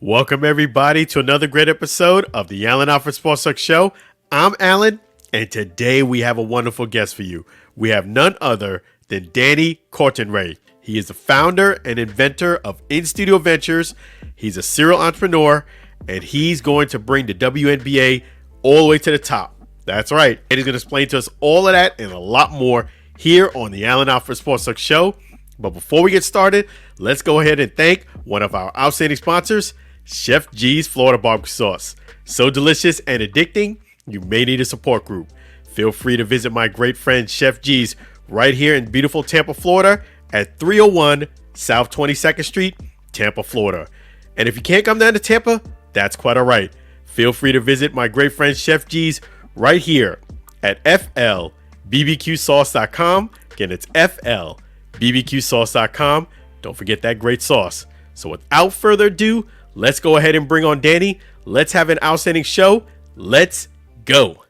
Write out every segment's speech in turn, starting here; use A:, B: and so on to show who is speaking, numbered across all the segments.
A: Welcome, everybody, to another great episode of the Alford Sports Talk Show. I'm Alan, and today we have a wonderful guest for you. We have none other than Danny Cortenraede. He is the founder and inventor of InStudio Ventures. He's a serial entrepreneur, and he's going to bring the WNBA all the way to the top. That's right. And he's going to explain to us all of that and a lot more here on the Alford Sports Talk Show. But before we get started, let's go ahead and thank one of our outstanding sponsors, Chef G's Florida Barbecue Sauce. So delicious and addicting, you may need a support group. Feel free to visit my great friend Chef G's right here in beautiful Tampa, Florida at 301 South 22nd Street, Tampa, Florida. And if you can't come down to Tampa, that's quite all right. Feel free to visit my great friend Chef G's right here at flbbqsauce.com. Again, it's flbbqsauce.com. Don't forget that great sauce. So without further ado, let's go ahead and bring on Danny. Let's have an outstanding show. Let's go.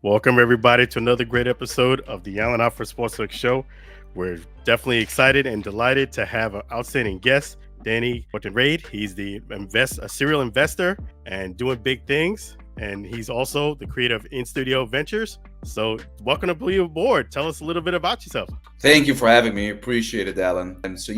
A: Welcome, everybody, to another great episode of the Alford Sports Talk Show. We're definitely excited and delighted to have an outstanding guest, Danny Cortenraede. He's a serial investor and doing big things. And he's also the creator of InStudio Ventures. So welcome to be aboard. Tell us a little bit about yourself.
B: Thank you for having me. Appreciate it, Alan. And so,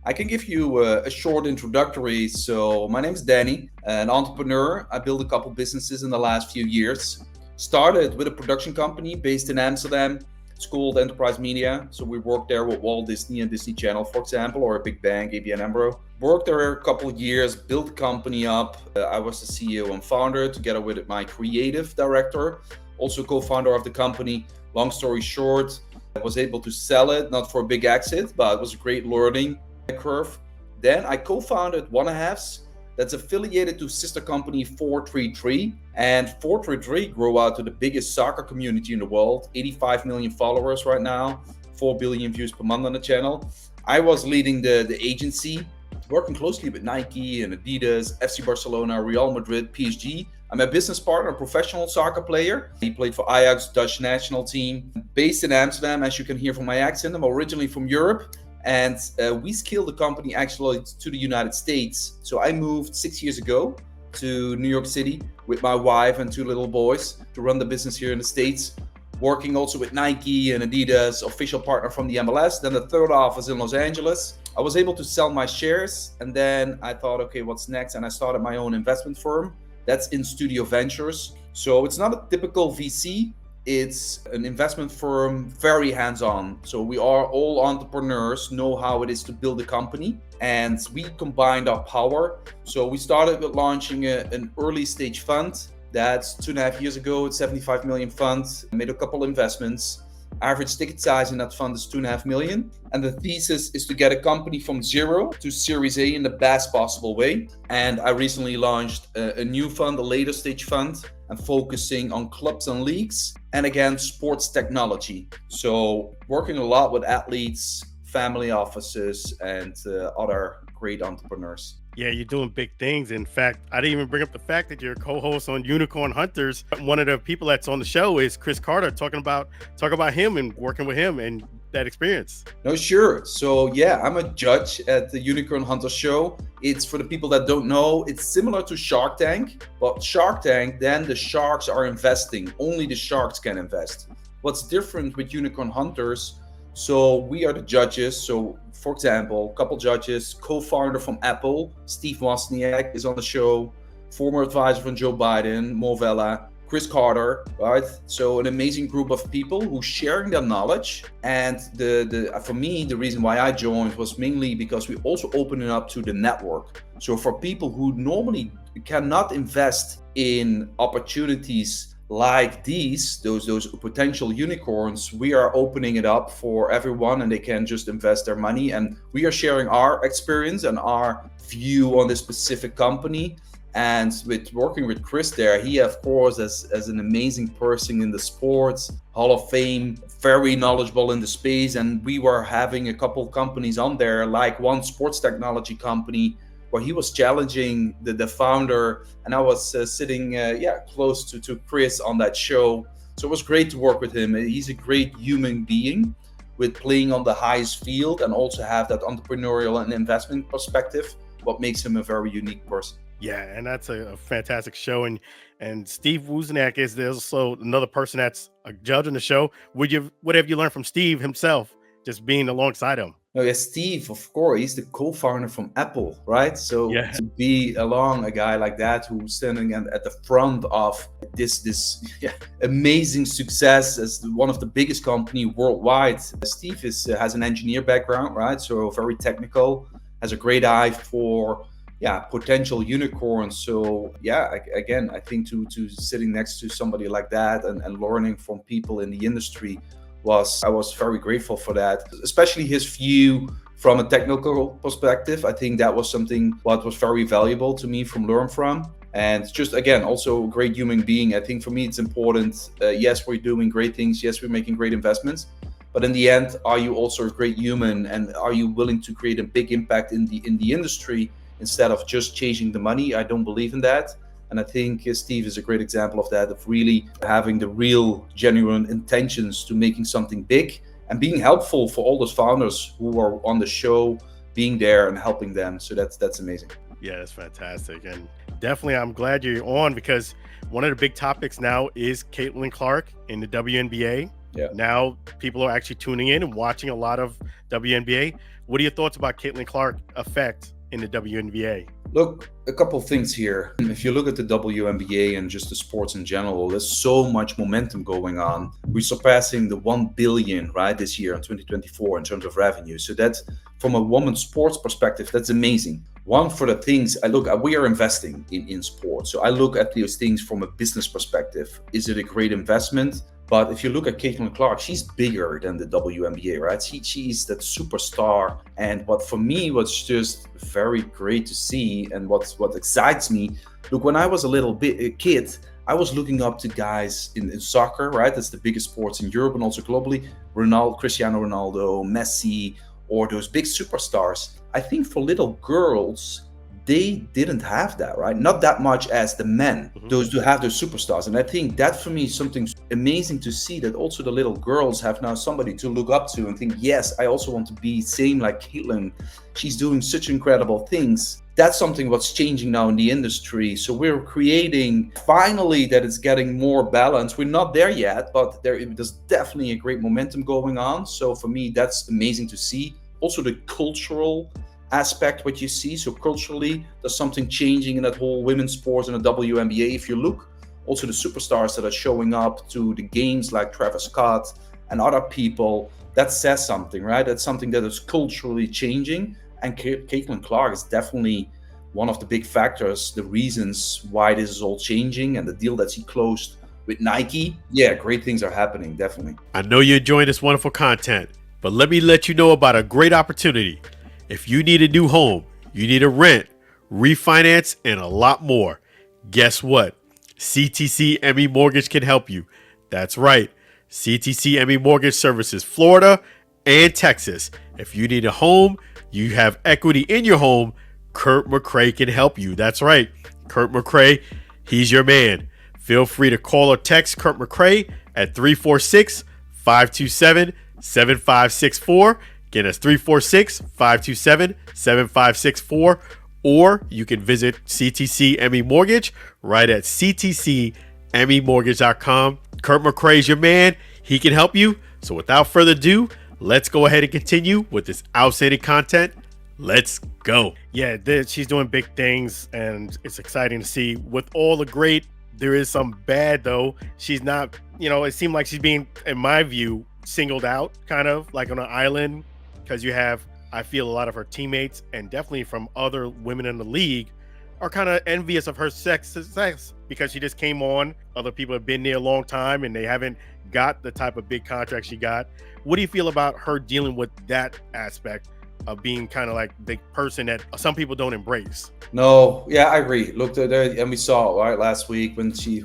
B: I can give you a short introductory. So my name is Danny, an entrepreneur. I built a couple businesses in the last few years. Started with a production company based in Amsterdam. It's called Enterprise Media. So we worked there with Walt Disney and Disney Channel, for example, or a big bank, ABN AMRO. Worked there a couple of years, built the company up. I was the CEO and founder together with my creative director, also co-founder of the company. Long story short, I was able to sell it, not for a big exit, but it was a great learning curve. Then I co-founded One Halves, that's affiliated to sister company 433. And 433 grew out to the biggest soccer community in the world, 85 million followers right now, 4 billion views per month on the channel. I was leading the agency, working closely with Nike and Adidas, FC Barcelona, Real Madrid, PSG. I'm a business partner, a professional soccer player. He played for Ajax, Dutch national team. Based in Amsterdam, as you can hear from my accent. I'm originally from Europe. And we scaled the company actually to the United States. So I moved 6 years ago to New York City with my wife and 2 little boys to run the business here in the States. Working also with Nike and Adidas, official partner from the MLS. Then the third office in Los Angeles. I was able to sell my shares, and then I thought, okay, what's next? And I started my own investment firm. That's InStudio Ventures. So it's not a typical VC. It's an investment firm, very hands-on. So we are all entrepreneurs, know how it is to build a company, and we combined our power. So we started with launching an early stage fund. That's 2.5 years ago. It's 75 million fund. Made a couple investments. Average ticket size in that fund is 2.5 million. And the thesis is to get a company from zero to Series A in the best possible way. And I recently launched a new fund, a later stage fund, and focusing on clubs and leagues, and again, sports technology. So working a lot with athletes, family offices, and other great entrepreneurs.
A: Yeah, you're doing big things. In fact, I didn't even bring up the fact that you're a co-host on Unicorn Hunters. One of the people that's on the show is Cris talk about him and working with him and that experience.
B: No, sure. So I'm a judge at the Unicorn Hunters show. It's, for the people that don't know, it's similar to Shark Tank, but Shark Tank, then the sharks are investing. Only the sharks can invest. What's different with Unicorn Hunters? So we are the judges. So for example, a couple judges, co-founder from Apple, Steve Wozniak is on the show, former advisor from Joe Biden, Mo Vela, Cris Carter, right? So an amazing group of people who sharing their knowledge. And for me, the reason why I joined was mainly because we also open it up to the network. So for people who normally cannot invest in opportunities like those potential unicorns, we are opening it up for everyone, and they can just invest their money. And we are sharing our experience and our view on this specific company. And with working with Cris there, he of course as an amazing person in the sports Hall of Fame, very knowledgeable in the space. And we were having a couple companies on there, like one sports technology company where he was challenging the founder, and I was sitting close to Cris on that show. So it was great to work with him. He's a great human being. with playing on the highest field and also have that entrepreneurial and investment perspective, what makes him a very unique person.
A: Yeah, and that's a fantastic show. And Steve Wozniak is there's also another person that's a judge on the show. What have you learned from Steve himself, just being alongside him?
B: Oh yeah, Steve, of course, he's the co-founder from Apple, right? So
A: Yeah,
B: to be along a guy like that who's standing at the front of this amazing success as one of the biggest company worldwide. Steve has an engineer background, right? So very technical, has a great eye for potential unicorns. So again, I think to sitting next to somebody like that and learning from people in the industry I was very grateful for that, especially his view from a technical perspective. I think that was something what was very valuable to me from learn from. And just again, also a great human being. I think for me it's important. Yes, we're doing great things. Yes, we're making great investments. But in the end, are you also a great human, and are you willing to create a big impact in the industry instead of just chasing the money? I don't believe in that. And I think Steve is a great example of that, of really having the real, genuine intentions to making something big and being helpful for all those founders who are on the show, being there and helping them. So that's amazing.
A: yeah, that's fantastic. And definitely, I'm glad you're on, because one of the big topics now is Caitlin Clark in the WNBA.
B: Yeah.
A: Now people are actually tuning in and watching a lot of WNBA. What are your thoughts about Caitlin Clark effect in the WNBA?
B: Look, a couple of things here. If you look at the WNBA and just the sports in general, there's so much momentum going on. We're surpassing the 1 billion, right, this year in 2024 in terms of revenue. So that's, from a women's sports perspective, that's amazing. One for the things we are investing in sports. So I look at these things from a business perspective. Is it a great investment? But if you look at Caitlin Clark, she's bigger than the WNBA, right? She's that superstar. And what for me was just very great to see, and what excites me, look, when I was a kid, I was looking up to guys in soccer, right? That's the biggest sports in Europe and also globally. Cristiano Ronaldo, Messi, or those big superstars. I think for little girls, they didn't have that, right? Not that much as the men, those who have those superstars. And I think that for me is something amazing to see, that also the little girls have now somebody to look up to and think, yes, I also want to be same like Caitlin. She's doing such incredible things. That's something what's changing now in the industry. So we're creating finally that it's getting more balanced. We're not there yet, but there's definitely a great momentum going on. So for me, that's amazing to see. Also the cultural aspect, what you see. So culturally, there's something changing in that whole women's sports and the WNBA. If you look, also the superstars that are showing up to the games like Travis Scott and other people, that says something, right? That's something that is culturally changing. And Caitlin Clark is definitely one of the big factors, the reasons why this is all changing, and the deal that she closed with Nike. Yeah, great things are happening, definitely.
A: I know you're enjoying this wonderful content, but let me let you know about a great opportunity. If you need a new home, you need a rent, refinance, and a lot more, guess what? CTC ME Mortgage can help you. That's right. CTC ME Mortgage services Florida and Texas. If you need a home, you have equity in your home, Kurt McCrae can help you. That's right. Kurt McCrae, he's your man. Feel free to call or text Kurt McCrae at 346-527-7564. Again, that's 346-527-7564. Or you can visit CTC ME Mortgage right at ctcmemortgage.com. Kurt McCrae is your man. He can help you. So without further ado, let's go ahead and continue with this outstanding content. Let's go. Yeah, she's doing big things, and it's exciting to see. With all the great, there is some bad, though. She's not, it seemed like she's being, in my view, singled out, kind of like on an island, because you have, I feel, a lot of her teammates and definitely from other women in the league are kind of envious of her success, because she just came on. Other people have been there a long time and they haven't got the type of big contract she got. What do you feel about her dealing with that aspect of being kind of like the person that some people don't embrace?
B: No, yeah, I agree. Look, and we saw right last week when she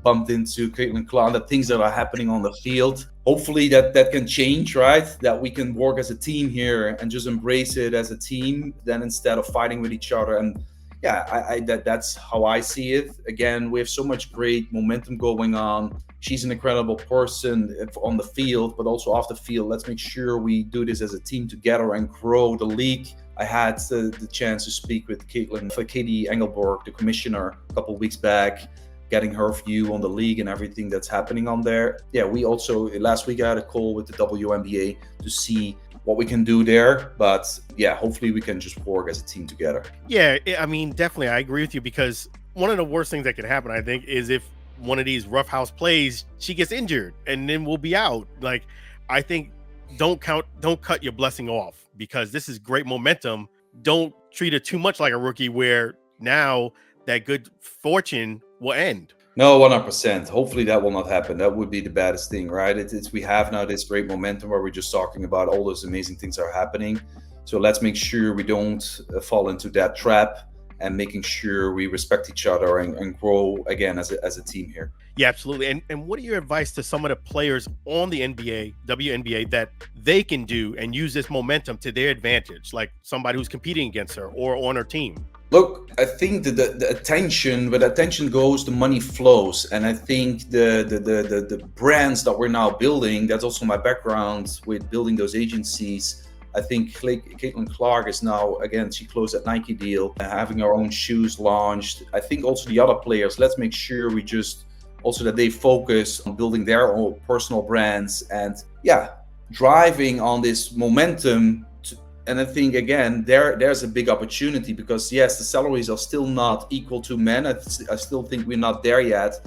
B: bumped into Caitlin Clark, the things that are happening on the field. Hopefully that can change, right? That we can work as a team here and just embrace it as a team, then instead of fighting with each other. And yeah, that's how I see it. Again, we have so much great momentum going on. She's an incredible person on the field, but also off the field. Let's make sure we do this as a team together and grow the league. I had the chance to speak with Katie Engelberg, the commissioner, a couple of weeks back, getting her view on the league and everything that's happening on there. Yeah, we also, last week I had a call with the WNBA to see what we can do there. But yeah, hopefully we can just work as a team together.
A: Yeah, I mean, definitely, I agree with you, because one of the worst things that could happen, I think, is if one of these roughhouse plays, she gets injured and then we'll be out. Like, I think don't cut your blessing off, because this is great momentum. Don't treat it too much like a rookie, where now that good fortune will end.
B: No, 100%. Hopefully that will not happen. That would be the baddest thing, right? We have now this great momentum where we're just talking about all those amazing things are happening. So let's make sure we don't fall into that trap, and making sure we respect each other and grow again as a team here.
A: Yeah, absolutely. And what are your advice to some of the players on the NBA, WNBA, that they can do and use this momentum to their advantage, like somebody who's competing against her or on her team?
B: Look, I think that the attention, where the attention goes, the money flows. And I think the brands that we're now building, that's also my background with building those agencies. I think Caitlin Clark is now, again, she closed that Nike deal, having her own shoes launched. I think also the other players, let's make sure we just also that they focus on building their own personal brands and, yeah, driving on this momentum. And I think, again, there's a big opportunity, because yes, the salaries are still not equal to men. I still think we're not there yet.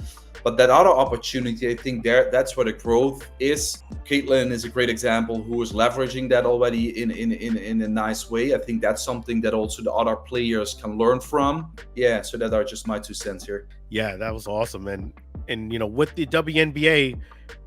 B: But that other opportunity, I think that's where the growth is. Caitlin is a great example who is leveraging that already in a nice way. I think that's something that also the other players can learn from. Yeah, so that are just my 2 cents here.
A: Yeah, that was awesome. And you know, with the WNBA,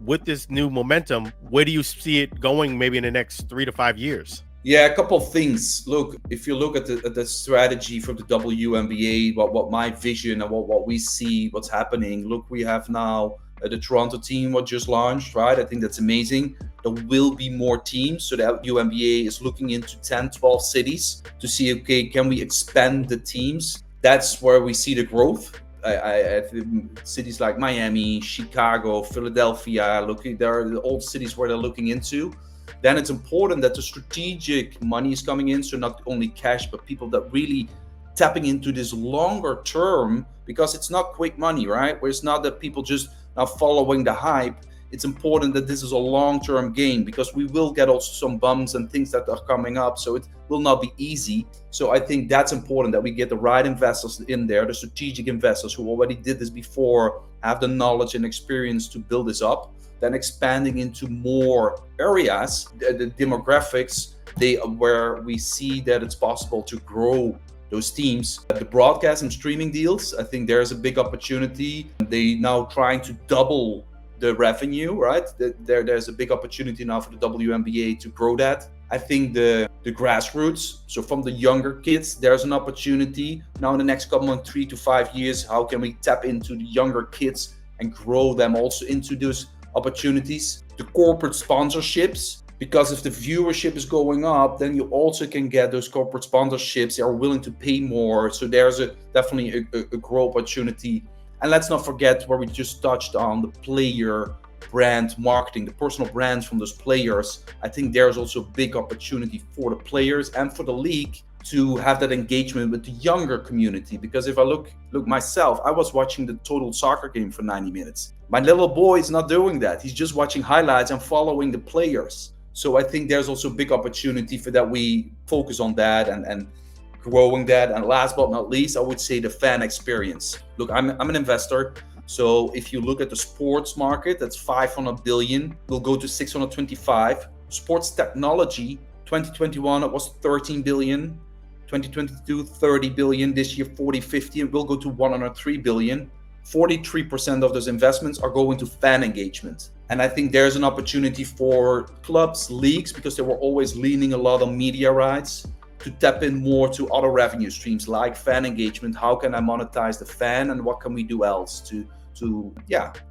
A: with this new momentum, where do you see it going maybe in the next 3 to 5 years?
B: Yeah, a couple of things. Look, if you look at the strategy for the WNBA, what my vision and what we see, what's happening. Look, we have now the Toronto team what just launched, right? I think that's amazing. There will be more teams. So the WNBA is looking into 10, 12 cities to see, okay, can we expand the teams? That's where we see the growth. I cities like Miami, Chicago, Philadelphia, there are all cities where they're looking into. Then it's important that the strategic money is coming in. So not only cash, but people that really tapping into this longer term, because it's not quick money, right? Where it's not that people just are following the hype. It's important that this is a long-term game, because we will get also some bumps and things that are coming up. So it will not be easy. So I think that's important that we get the right investors in there, the strategic investors who already did this before, have the knowledge and experience to build this up. Then expanding into more areas, the demographics, where we see that it's possible to grow those teams. The broadcast and streaming deals, I think there's a big opportunity. They now trying to double the revenue, right? There's a big opportunity now for the WNBA to grow that. I think the grassroots, so from the younger kids, there's an opportunity now in the next couple of 3 to 5 years. How can we tap into the younger kids and grow them also into those opportunities? The corporate sponsorships, because if the viewership is going up, then you also can get those corporate sponsorships. They are willing to pay more. So there's definitely a growth opportunity. And let's not forget where we just touched on the player brand marketing, the personal brands from those players. I think there's also a big opportunity for the players and for the league to have that engagement with the younger community. Because if I look myself, I was watching the total soccer game for 90 minutes. My little boy is not doing that. He's just watching highlights and following the players. So I think there's also a big opportunity for that. We focus on that and growing that. And last but not least, I would say the fan experience. Look, I'm an investor. So if you look at the sports market, that's 500 billion. We'll go to 625. Sports technology, 2021, it was 13 billion. 2022, 30 billion. This year, 40, 50. It will go to 103 billion. 43% of those investments are going to fan engagement. And I think there's an opportunity for clubs, leagues, because they were always leaning a lot on media rights, to tap in more to other revenue streams like fan engagement. How can I monetize the fan, and what can we do else to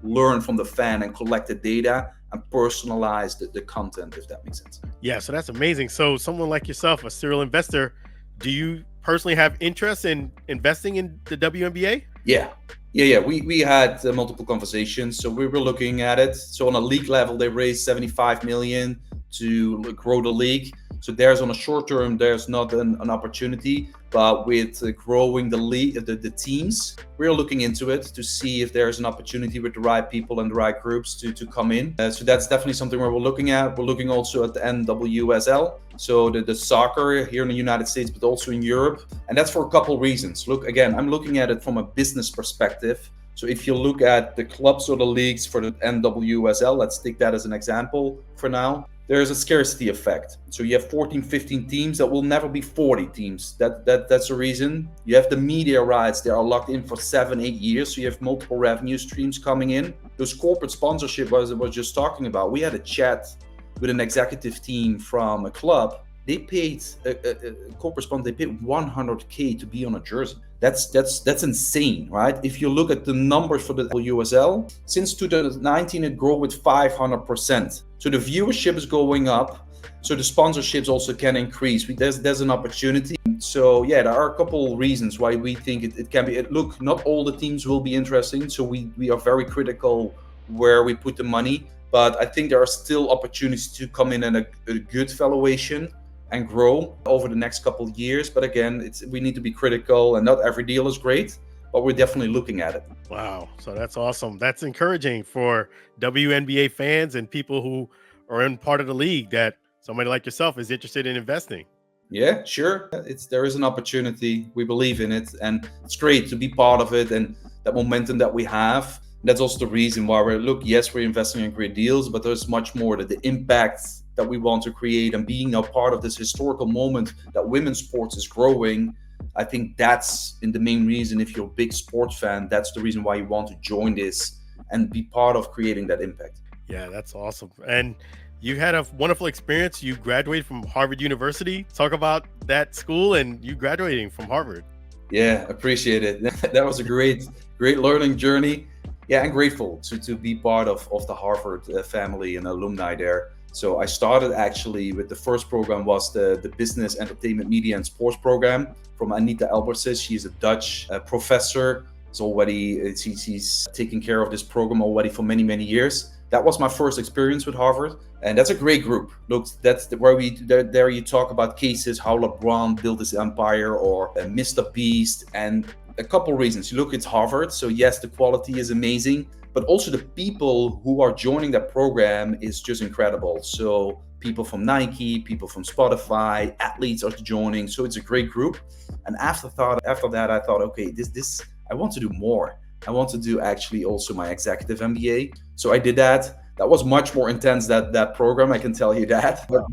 B: learn from the fan and collect the data and personalize the content, if that makes sense.
A: Yeah, so that's amazing. So someone like yourself, a serial investor, do you personally have interest in investing in the WNBA?
B: Yeah. We had multiple conversations, so we were looking at it. So on a league level, they raised 75 million to grow the league. So there's on a short term, there's not an opportunity, but with growing the league, the teams, we're looking into it to see if there's an opportunity with the right people and the right groups to come in. So that's definitely something where we're looking at. We're looking also at the NWSL, so the soccer here in the United States, but also in Europe. And that's for a couple reasons. Look, again, I'm looking at it from a business perspective. So if you look at the clubs or the leagues for the NWSL, let's take that as an example for now. There's a scarcity effect. So you have 14, 15 teams that will never be 40 teams. That's the reason. You have the media rights. They are locked in for 7, 8 years. So you have multiple revenue streams coming in. Those corporate sponsorship I was just talking about. We had a chat with an executive team from a club. They paid a corporate sponsor. They paid 100K to be on a jersey. That's insane, right? If you look at the numbers for the WSL, since 2019 it grew with 500%. So the viewership is going up. So the sponsorships also can increase. There's an opportunity. So yeah, there are a couple reasons why we think it can be. Look, not all the teams will be interesting. So we are very critical where we put the money. But I think there are still opportunities to come in at a good valuation and grow over the next couple of years. But again, we need to be critical, and not every deal is great, but we're definitely looking at it.
A: Wow. So that's awesome. That's encouraging for WNBA fans and people who are in part of the league that somebody like yourself is interested in investing.
B: Yeah, sure. There is an opportunity. We believe in it, and it's great to be part of it, and that momentum that we have. That's also the reason why we're investing in great deals, but there's much more that the impact that we want to create and being a part of this historical moment that women's sports is growing. I think that's in the main reason. If you're a big sports fan, that's the reason why you want to join this and be part of creating that impact.
A: Yeah, that's awesome. And you had a wonderful experience. You graduated from Harvard University. Talk about that school and you graduating from Harvard.
B: Yeah, appreciate it. That was a great learning journey. Yeah, I'm grateful to be part of the Harvard family and alumni there. So I started actually with the first program was the Business, Entertainment, Media and Sports program from Anita Albertses. She's a Dutch professor. She's taking care of this program already for many, many years. That was my first experience with Harvard. And that's a great group. Look, that's where there you talk about cases, how LeBron built his empire or Mr. Beast, and a couple reasons. You look at Harvard, so yes, the quality is amazing, but also the people who are joining that program is just incredible. So people from Nike, people from Spotify, athletes are joining. So it's a great group. And after that, I thought, okay, this I want to do more. I want to do actually also my executive MBA. So I did that. That was much more intense that program, I can tell you that. But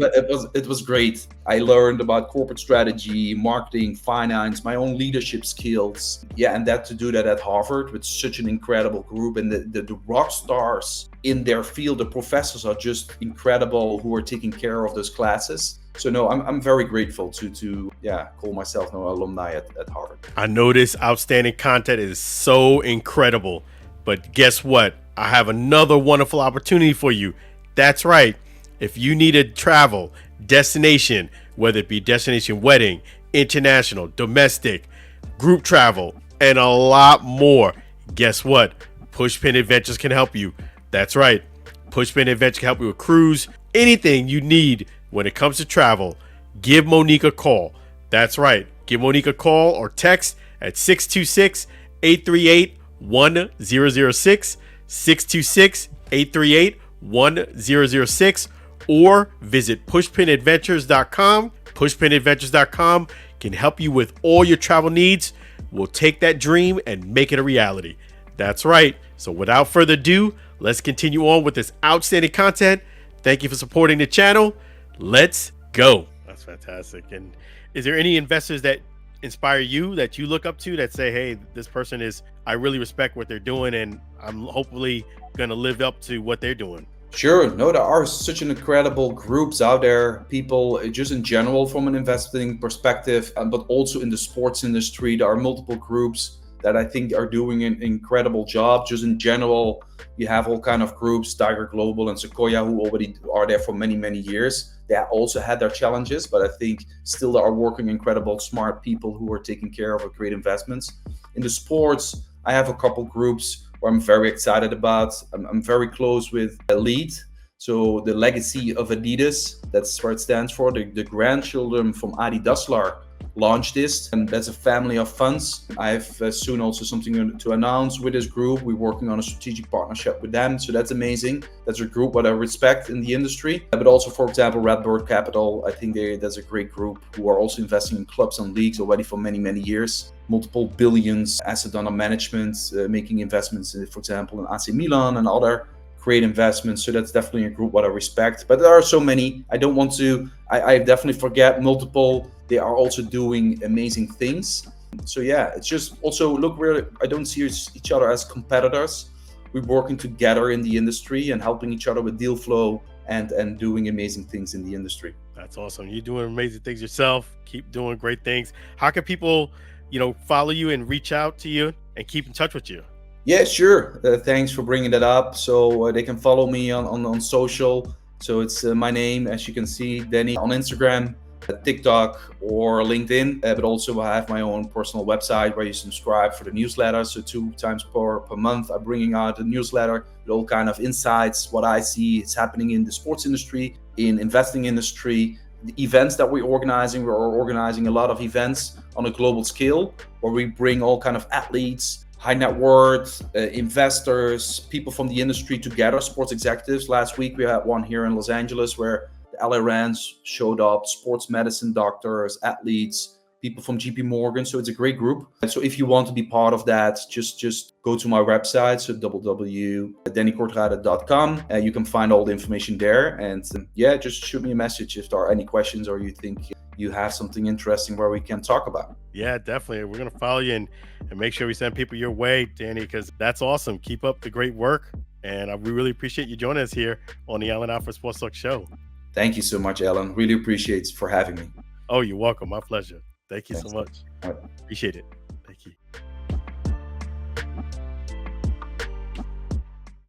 B: it was great. I learned about corporate strategy, marketing, finance, my own leadership skills. Yeah, and to do that at Harvard with such an incredible group, and the rock stars in their field, the professors are just incredible who are taking care of those classes. So no, I'm very grateful to call myself an alumni at Harvard.
A: I know this outstanding content is so incredible, but guess what? I have another wonderful opportunity for you. That's right. If you need a travel destination, whether it be destination wedding, international, domestic, group travel, and a lot more, guess what? PushPin Adventures can help you. That's right. PushPin Adventures can help you with cruise, anything you need when it comes to travel. Give Monique a call. That's right. Give Monique a call or text at 626-838-1006. 626-838-1006, or visit pushpinadventures.com. Pushpinadventures.com can help you with all your travel needs. We'll take that dream and make it a reality. That's right. So without further ado, let's continue on with this outstanding content. Thank you for supporting the channel. Let's go. That's fantastic. And is there any investors that inspire you, that you look up to, that say, hey, this person I really respect what they're doing, and I'm hopefully going to live up to what they're doing?
B: Sure. No, there are such an incredible groups out there, people just in general from an investing perspective, but also in the sports industry. There are multiple groups that I think are doing an incredible job. Just in general, you have all kind of groups, Tiger Global and Sequoia, who already are there for many, many years. They also had their challenges, but I think still there are working incredible, smart people who are taking care of great investments. In the sports, I have a couple groups where I'm very excited about. I'm very close with Elite. So the legacy of Adidas, that's what it stands for. The grandchildren from Adi Dassler launched this, and that's a family of funds. I have soon also something to announce with this group. We're working on a strategic partnership with them, so that's amazing. That's a group what I respect in the industry. But also, for example, Redbird Capital, I think that's a great group who are also investing in clubs and leagues already for many, many years. Multiple billions asset under management, making investments in, for example, in AC Milan and other great investments. So that's definitely a group what I respect. But there are so many. I don't want to, I definitely forget multiple. They are also doing amazing things. So yeah, it's just also, look, I don't see each other as competitors. We're working together in the industry and helping each other with deal flow and doing amazing things in the industry.
A: That's awesome. You're doing amazing things yourself. Keep doing great things. How can people, follow you and reach out to you and keep in touch with you?
B: Yeah, sure. Thanks for bringing that up. So they can follow me on social. So it's my name, as you can see, Danny, on Instagram, TikTok, or LinkedIn. But also I have my own personal website where you subscribe for the newsletter. So 2 times per month, I'm bringing out a newsletter with all kind of insights, what I see is happening in the sports industry, in investing industry, the events that we're organizing. We're organizing a lot of events on a global scale where we bring all kind of athletes, high net worth, investors, people from the industry together, sports executives. Last week we had one here in Los Angeles where the LA Rams showed up, sports medicine doctors, athletes, people from JP Morgan. So it's a great group. And so if you want to be part of that, just go to my website, so www.dannycortenraede.com. You can find all the information there. And just shoot me a message if there are any questions or you think you have something interesting where we can talk about.
A: Yeah, definitely. We're going to follow you and make sure we send people your way, Danny, because that's awesome. Keep up the great work. And we really appreciate you joining us here on the Allen Alford Sports Talk Show.
B: Thank you so much, Alan. Really appreciate for having me.
A: Oh, you're welcome. My pleasure. Thank you
B: Thanks.
A: so much.
B: All right.
A: Appreciate it.